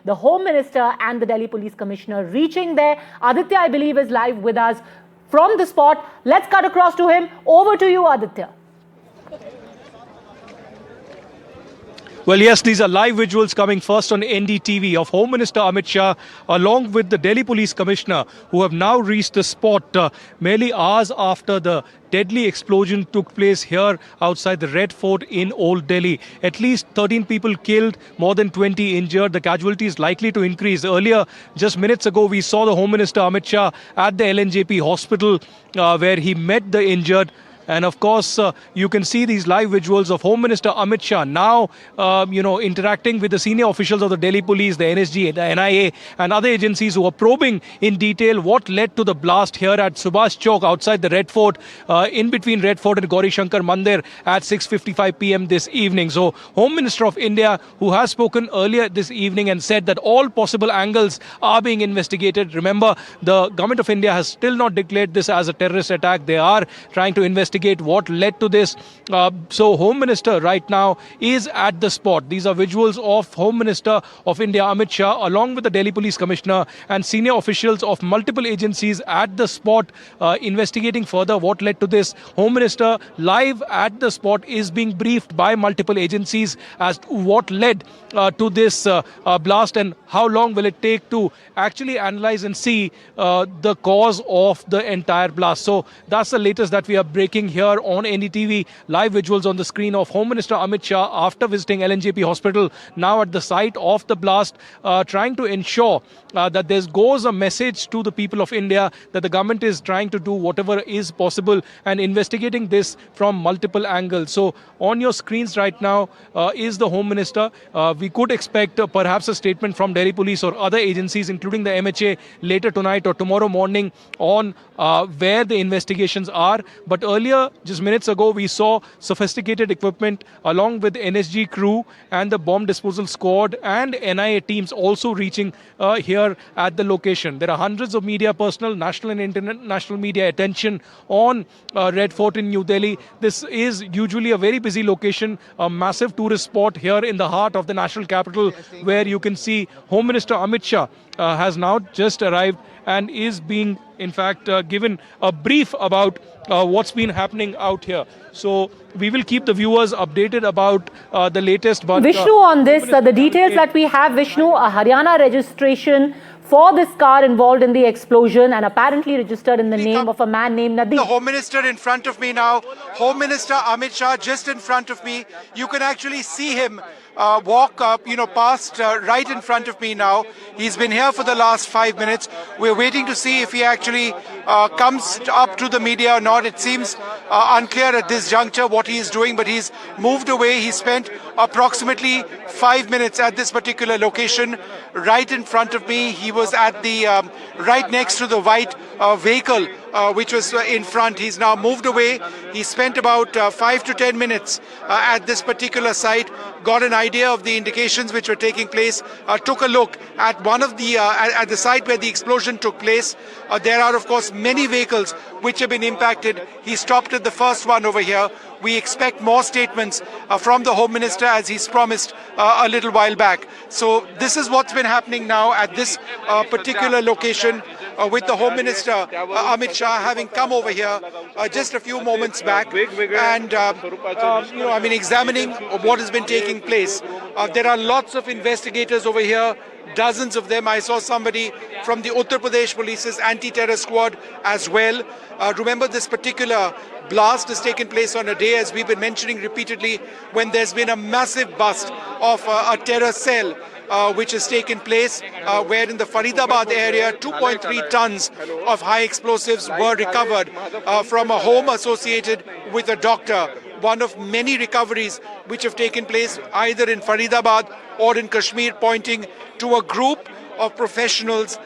The Home Minister and the Delhi Police Commissioner reaching there. Aditya, I believe, is live with us from the spot. Let's cut across to him. Over to you, Aditya. Well, yes, these are live visuals coming first on NDTV of Home Minister Amit Shah along with the Delhi Police Commissioner, who have now reached the spot merely hours after the deadly explosion took place here outside the Red Fort in Old Delhi. At least 13 people killed, more than 20 injured. The casualties likely to increase. Earlier, just minutes ago, we saw the Home Minister Amit Shah at the LNJP hospital where he met the injured. And of course, you can see these live visuals of Home Minister Amit Shah now, interacting with the senior officials of the Delhi Police, the NSG, the NIA, and other agencies who are probing in detail what led to the blast here at Subhash Chowk outside the Red Fort, in between Red Fort and Gauri Shankar Mandir at 6:55 p.m. this evening. So, Home Minister of India, who has spoken earlier this evening and said that all possible angles are being investigated. Remember, the government of India has still not declared this as a terrorist attack. They are trying to investigate what led to this. So Home Minister right now is at the spot. These are visuals of Home Minister of India Amit Shah along with the Delhi Police Commissioner and senior officials of multiple agencies at the spot investigating further what led to this. Home Minister live at the spot is being briefed by multiple agencies as to what led to this blast and how long will it take to actually analyze and see the cause of the entire blast. So that's the latest that we are breaking here on NDTV. Live visuals on the screen of Home Minister Amit Shah after visiting LNJP hospital, now at the site of the blast, trying to ensure that there goes a message to the people of India that the government is trying to do whatever is possible and investigating this from multiple angles. So on your screens right now is the Home Minister. We could expect perhaps a statement from Delhi Police or other agencies, including the MHA, later tonight or tomorrow morning on where the investigations are. But earlier, just minutes ago, we saw sophisticated equipment along with NSG crew and the bomb disposal squad and NIA teams also reaching here at the location. There are hundreds of media personnel, national and international media attention on Red Fort in New Delhi. This is usually a very busy location, a massive tourist spot here in the heart of the national capital, where you can see Home Minister Amit Shah has now just arrived and is being, in fact, given a brief about what's been happening out here. So we will keep the viewers updated about the latest. But Vishnu, on this, the details that we have, Vishnu, a Haryana registration for this car involved in the explosion and apparently registered in the name of a man named Nadeem. The Home Minister in front of me now, Home Minister Amit Shah just in front of me. You can actually see him walk up, past right in front of me now. He's been here for the last 5 minutes. We're waiting to see if he actually comes up to the media or not. It seems unclear at this juncture what he is doing, but he's moved away. He spent approximately 5 minutes at this particular location right in front of me. He was at the right next to the white vehicle which was in front. He's now moved away. He spent about 5 to 10 minutes at this particular site, got an idea of the indications which were taking place, took a look at one of the at the site where the explosion took place. There are of course many vehicles which have been impacted. He stopped at the first one over here. We expect more statements from the Home Minister as he's promised a little while back. So this is what's been happening now at this particular location with the Home Minister Amit Shah having come over here just a few moments back and examining what has been taking place. There are lots of investigators over here, dozens of them. I saw somebody from the Uttar Pradesh Police's anti-terror squad as well. Remember, this particular blast has taken place on a day, as we've been mentioning repeatedly, when there's been a massive bust of a terror cell which has taken place, where in the Faridabad area 2.3 tons of high explosives were recovered from a home associated with a doctor. One of many recoveries which have taken place either in Faridabad or in Kashmir, pointing to a group of professionals,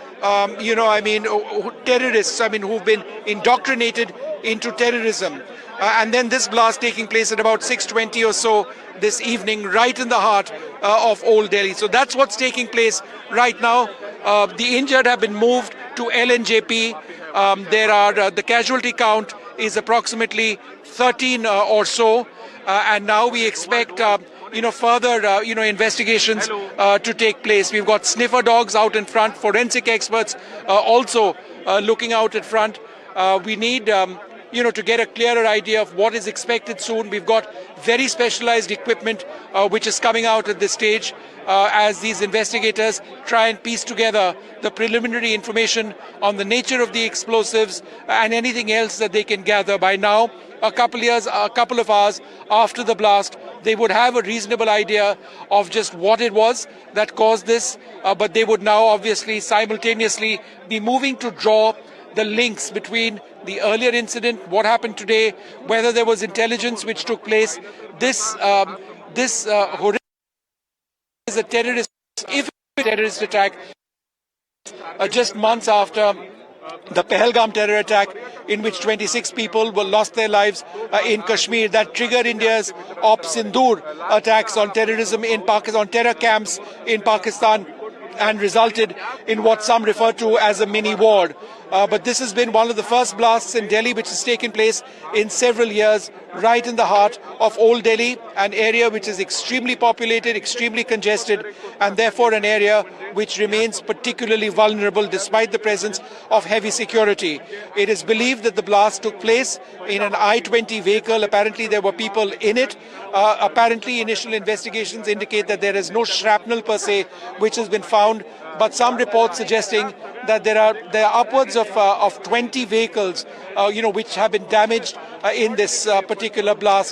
terrorists, who've been indoctrinated into terrorism. And then this blast taking place at about 6:20 or so this evening, right in the heart of Old Delhi. So that's what's taking place right now. The injured have been moved to LNJP. The casualty count is approximately 13 or so. And now we expect further, investigations to take place. We've got sniffer dogs out in front, forensic experts also looking out in front. We need, to get a clearer idea of what is expected soon. We've got very specialized equipment which is coming out at this stage as these investigators try and piece together the preliminary information on the nature of the explosives and anything else that they can gather. By now, a couple of hours after the blast, they would have a reasonable idea of just what it was that caused this, but they would now obviously simultaneously be moving to draw the links between the earlier incident, what happened today, whether there was intelligence which took place. This is a terrorist, if a terrorist attack, just months after the Pahalgam terror attack, in which 26 people were lost their lives in Kashmir, that triggered India's Ops Sindoor attacks on terrorism in Pakistan, on terror camps in Pakistan, and resulted in what some refer to as a mini war. But this has been one of the first blasts in Delhi which has taken place in several years, right in the heart of Old Delhi, an area which is extremely populated, extremely congested, and therefore an area which remains particularly vulnerable despite the presence of heavy security. It is believed that the blast took place in an I-20 vehicle. Apparently there were people in it. Apparently initial investigations indicate that there is no shrapnel per se which has been found, but some reports suggesting that there are upwards of 20 vehicles which have been damaged in this particular blast.